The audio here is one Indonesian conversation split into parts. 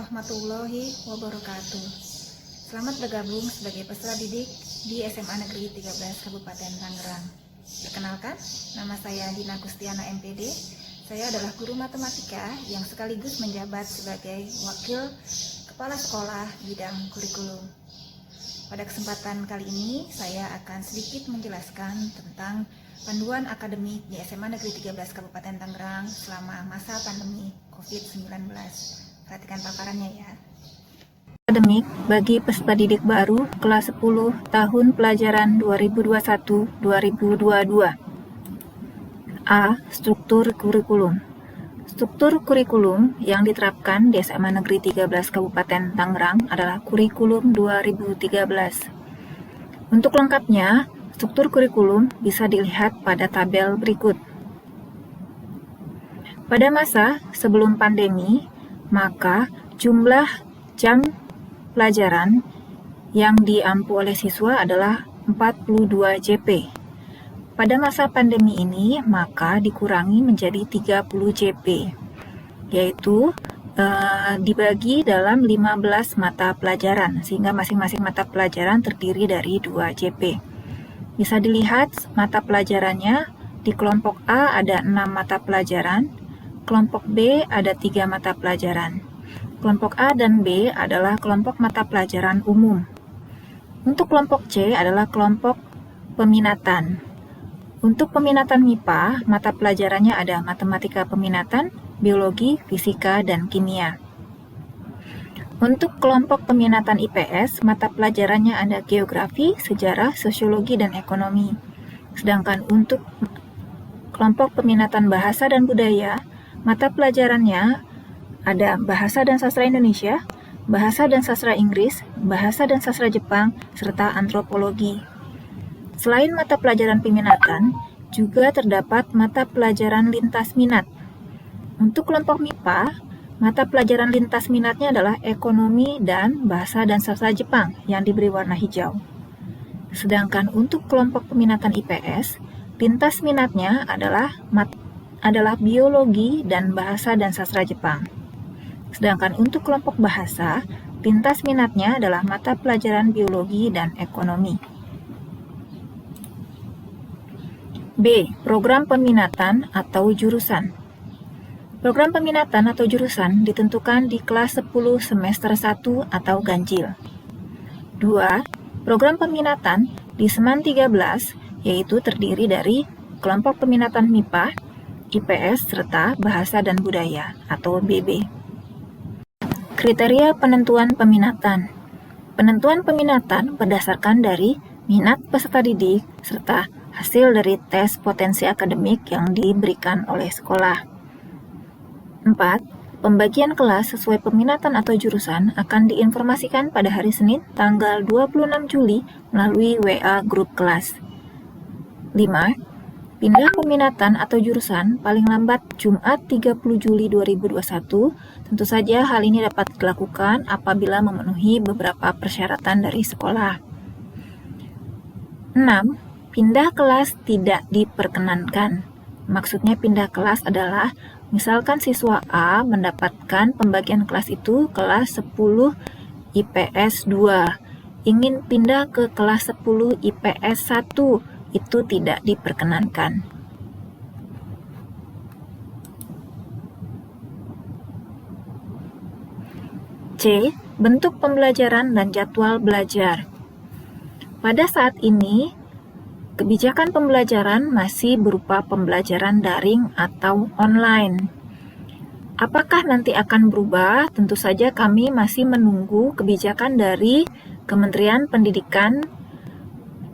warahmatullahi wabarakatuh. Selamat bergabung sebagai peserta didik di SMA Negeri 13 Kabupaten Tangerang. Perkenalkan, nama saya Dina Kustiana MPD. Saya adalah guru matematika yang sekaligus menjabat sebagai wakil kepala sekolah bidang kurikulum. Pada kesempatan kali ini, saya akan sedikit menjelaskan tentang panduan akademik di SMA Negeri 13 Kabupaten Tangerang selama masa pandemi COVID-19. Perhatikan paparannya ya. Akademik bagi peserta didik baru kelas 10 tahun pelajaran 2021-2022. A. Struktur kurikulum. Struktur kurikulum yang diterapkan di SMA Negeri 13 Kabupaten Tangerang adalah kurikulum 2013. Untuk lengkapnya, struktur kurikulum bisa dilihat pada tabel berikut. Pada masa sebelum pandemi, maka jumlah jam pelajaran yang diampu oleh siswa adalah 42 JP. Pada masa pandemi ini, maka dikurangi menjadi 30 JP, yaitu dibagi dalam 15 mata pelajaran, sehingga masing-masing mata pelajaran terdiri dari 2 JP. Bisa dilihat mata pelajarannya, di kelompok A ada 6 mata pelajaran, kelompok B ada 3 mata pelajaran. Kelompok A dan B adalah kelompok mata pelajaran umum. Untuk kelompok C adalah kelompok peminatan. Untuk peminatan MIPA, mata pelajarannya ada matematika peminatan, biologi, fisika, dan kimia. Untuk kelompok peminatan IPS, mata pelajarannya ada geografi, sejarah, sosiologi, dan ekonomi. Sedangkan untuk kelompok peminatan bahasa dan budaya, mata pelajarannya ada Bahasa dan Sastra Indonesia, Bahasa dan Sastra Inggris, Bahasa dan Sastra Jepang, serta Antropologi. Selain mata pelajaran peminatan, juga terdapat mata pelajaran lintas minat. Untuk kelompok MIPA, mata pelajaran lintas minatnya adalah Ekonomi dan Bahasa dan Sastra Jepang yang diberi warna hijau. Sedangkan untuk kelompok peminatan IPS, lintas minatnya adalah biologi dan bahasa dan sastra Jepang. Sedangkan untuk kelompok bahasa, lintas minatnya adalah mata pelajaran biologi dan ekonomi. B. Program peminatan atau jurusan. Program peminatan atau jurusan ditentukan di kelas 10 semester 1 atau ganjil. 2. Program peminatan di Seman 13, yaitu terdiri dari kelompok peminatan MIPA, IPS, serta Bahasa dan Budaya atau BB. Kriteria penentuan peminatan. Penentuan peminatan berdasarkan dari minat peserta didik serta hasil dari tes potensi akademik yang diberikan oleh sekolah. 4. Pembagian kelas sesuai peminatan atau jurusan akan diinformasikan pada hari Senin tanggal 26 Juli melalui WA grup kelas. 5. Pindah peminatan atau jurusan paling lambat Jumat 30 Juli 2021. Tentu saja hal ini dapat dilakukan apabila memenuhi beberapa persyaratan dari sekolah. 6. Pindah kelas tidak diperkenankan. Maksudnya pindah kelas adalah misalkan siswa A mendapatkan pembagian kelas itu kelas 10 IPS 2, ingin pindah ke kelas 10 IPS 1, itu tidak diperkenankan. C. Bentuk pembelajaran dan jadwal belajar. Pada saat ini, kebijakan pembelajaran masih berupa pembelajaran daring atau online. Apakah nanti akan berubah? Tentu saja kami masih menunggu kebijakan dari Kementerian Pendidikan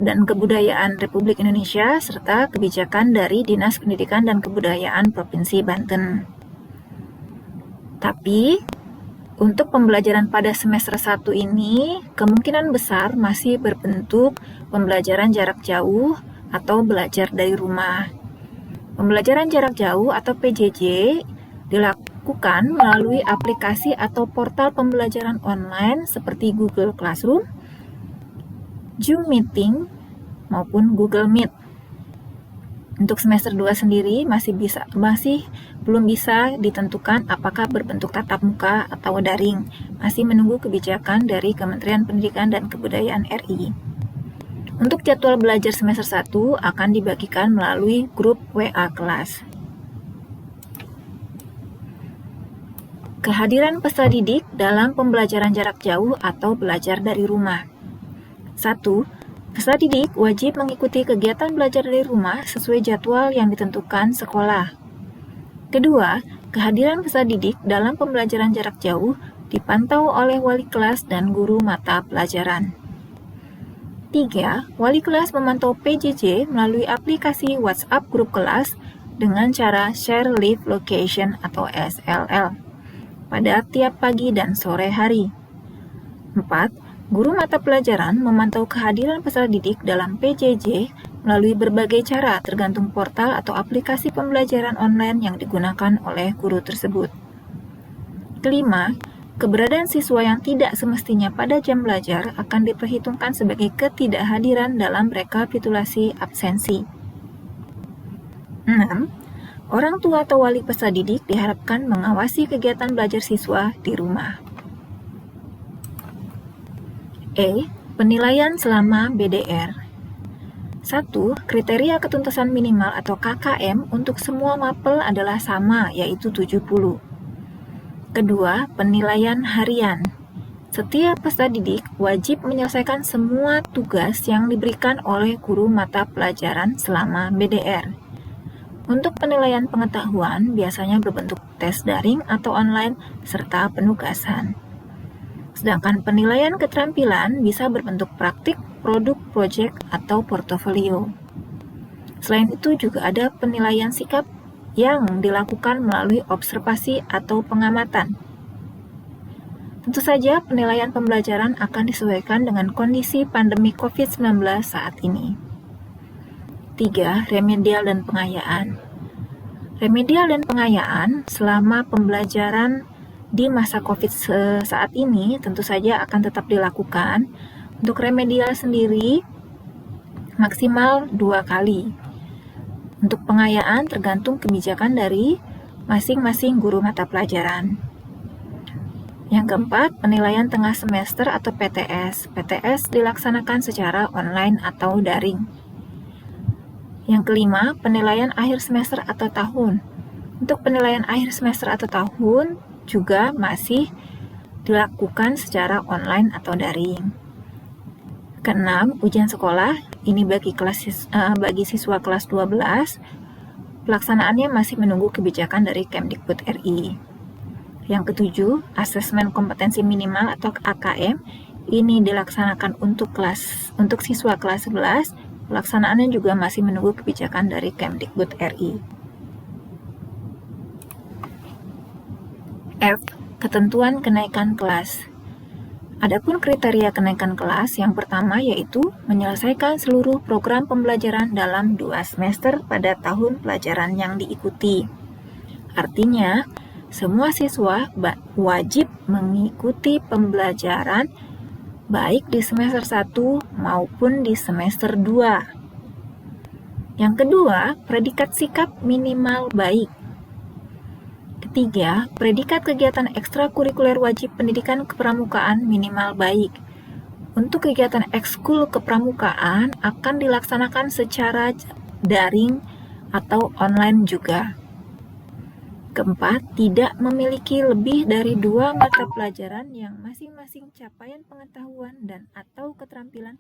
dan Kebudayaan Republik Indonesia serta kebijakan dari Dinas Pendidikan dan Kebudayaan Provinsi Banten. Tapi untuk pembelajaran pada semester 1 ini kemungkinan besar masih berbentuk pembelajaran jarak jauh atau belajar dari rumah. Pembelajaran jarak jauh atau PJJ dilakukan melalui aplikasi atau portal pembelajaran online seperti Google Classroom, Zoom Meeting, maupun Google Meet. Untuk semester 2 sendiri masih belum bisa ditentukan apakah berbentuk tatap muka atau daring. Masih menunggu kebijakan dari Kementerian Pendidikan dan Kebudayaan RI. Untuk jadwal belajar semester 1 akan dibagikan melalui grup WA kelas. Kehadiran peserta didik dalam pembelajaran jarak jauh atau belajar dari rumah. 1. Peserta didik wajib mengikuti kegiatan belajar dari rumah sesuai jadwal yang ditentukan sekolah. Kedua, kehadiran peserta didik dalam pembelajaran jarak jauh dipantau oleh wali kelas dan guru mata pelajaran. 3. Wali kelas memantau PJJ melalui aplikasi WhatsApp grup kelas dengan cara Share Live Location atau SLL pada tiap pagi dan sore hari. 4. Guru mata pelajaran memantau kehadiran peserta didik dalam PJJ melalui berbagai cara tergantung portal atau aplikasi pembelajaran online yang digunakan oleh guru tersebut. Kelima, keberadaan siswa yang tidak semestinya pada jam belajar akan diperhitungkan sebagai ketidakhadiran dalam rekapitulasi absensi. 6. Orang tua atau wali peserta didik diharapkan mengawasi kegiatan belajar siswa di rumah. Penilaian selama BDR. 1. Kriteria ketuntasan minimal atau KKM untuk semua mapel adalah sama, yaitu 70. Kedua, penilaian harian. Setiap peserta didik wajib menyelesaikan semua tugas yang diberikan oleh guru mata pelajaran selama BDR. Untuk penilaian pengetahuan biasanya berbentuk tes daring atau online serta penugasan. Sedangkan penilaian keterampilan bisa berbentuk praktik, produk, proyek, atau portofolio. Selain itu juga ada penilaian sikap yang dilakukan melalui observasi atau pengamatan. Tentu saja penilaian pembelajaran akan disesuaikan dengan kondisi pandemi COVID-19 saat ini. 3. Remedial dan pengayaan. Remedial dan pengayaan selama pembelajaran di masa COVID saat ini tentu saja akan tetap dilakukan. Untuk remedial sendiri maksimal 2 kali. Untuk pengayaan tergantung kebijakan dari masing-masing guru mata pelajaran. Yang keempat, penilaian tengah semester atau PTS. PTS dilaksanakan secara online atau daring. Yang kelima, penilaian akhir semester atau tahun. Untuk penilaian akhir semester atau tahun juga masih dilakukan secara online atau daring. Keenam, ujian sekolah. Ini bagi siswa kelas 12. Pelaksanaannya masih menunggu kebijakan dari Kemdikbud RI. Yang ketujuh, asesmen kompetensi minimal atau AKM. Ini dilaksanakan untuk siswa kelas 11. Pelaksanaannya juga masih menunggu kebijakan dari Kemdikbud RI. F. Ketentuan kenaikan kelas. Adapun kriteria kenaikan kelas yang pertama yaitu menyelesaikan seluruh program pembelajaran dalam 2 semester pada tahun pelajaran yang diikuti. Artinya, semua siswa wajib mengikuti pembelajaran baik di semester 1 maupun di semester 2. Yang kedua, predikat sikap minimal baik. Ketiga, predikat kegiatan ekstrakurikuler wajib pendidikan kepramukaan minimal baik. Untuk kegiatan ekskul kepramukaan akan dilaksanakan secara daring atau online juga. Keempat, tidak memiliki lebih dari 2 mata pelajaran yang masing-masing capaian pengetahuan dan atau keterampilan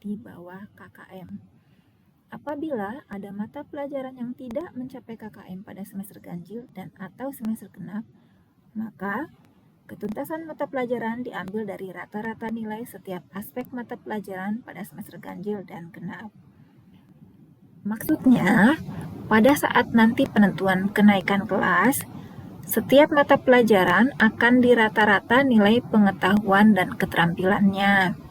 di bawah KKM. Apabila ada mata pelajaran yang tidak mencapai KKM pada semester ganjil dan atau semester genap, maka ketuntasan mata pelajaran diambil dari rata-rata nilai setiap aspek mata pelajaran pada semester ganjil dan genap. Maksudnya, pada saat nanti penentuan kenaikan kelas, setiap mata pelajaran akan dirata-rata nilai pengetahuan dan keterampilannya.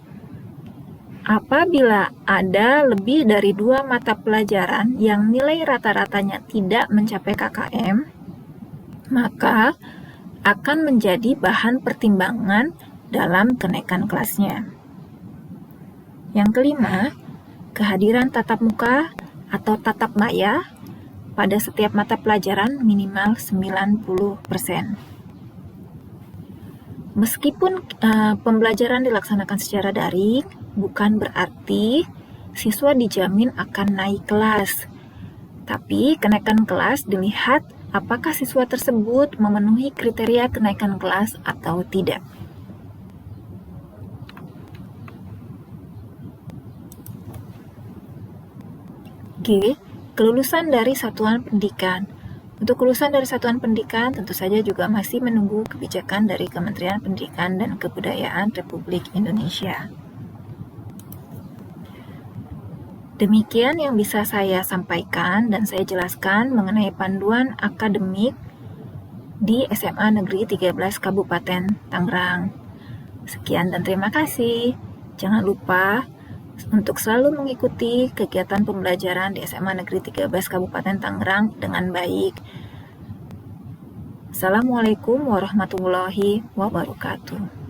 Apabila ada lebih dari 2 mata pelajaran yang nilai rata-ratanya tidak mencapai KKM, maka akan menjadi bahan pertimbangan dalam kenaikan kelasnya. Yang kelima, kehadiran tatap muka atau tatap maya pada setiap mata pelajaran minimal 90%. Meskipun pembelajaran dilaksanakan secara daring, bukan berarti siswa dijamin akan naik kelas. Tapi kenaikan kelas dilihat apakah siswa tersebut memenuhi kriteria kenaikan kelas atau tidak. G. Kelulusan dari satuan pendidikan. Untuk kelulusan dari satuan pendidikan tentu saja juga masih menunggu kebijakan dari Kementerian Pendidikan dan Kebudayaan Republik Indonesia. Demikian yang bisa saya sampaikan dan saya jelaskan mengenai panduan akademik di SMA Negeri 13 Kabupaten Tangerang. Sekian dan terima kasih. Jangan lupa untuk selalu mengikuti kegiatan pembelajaran di SMA Negeri 13 Kabupaten Tangerang dengan baik. Assalamualaikum warahmatullahi wabarakatuh.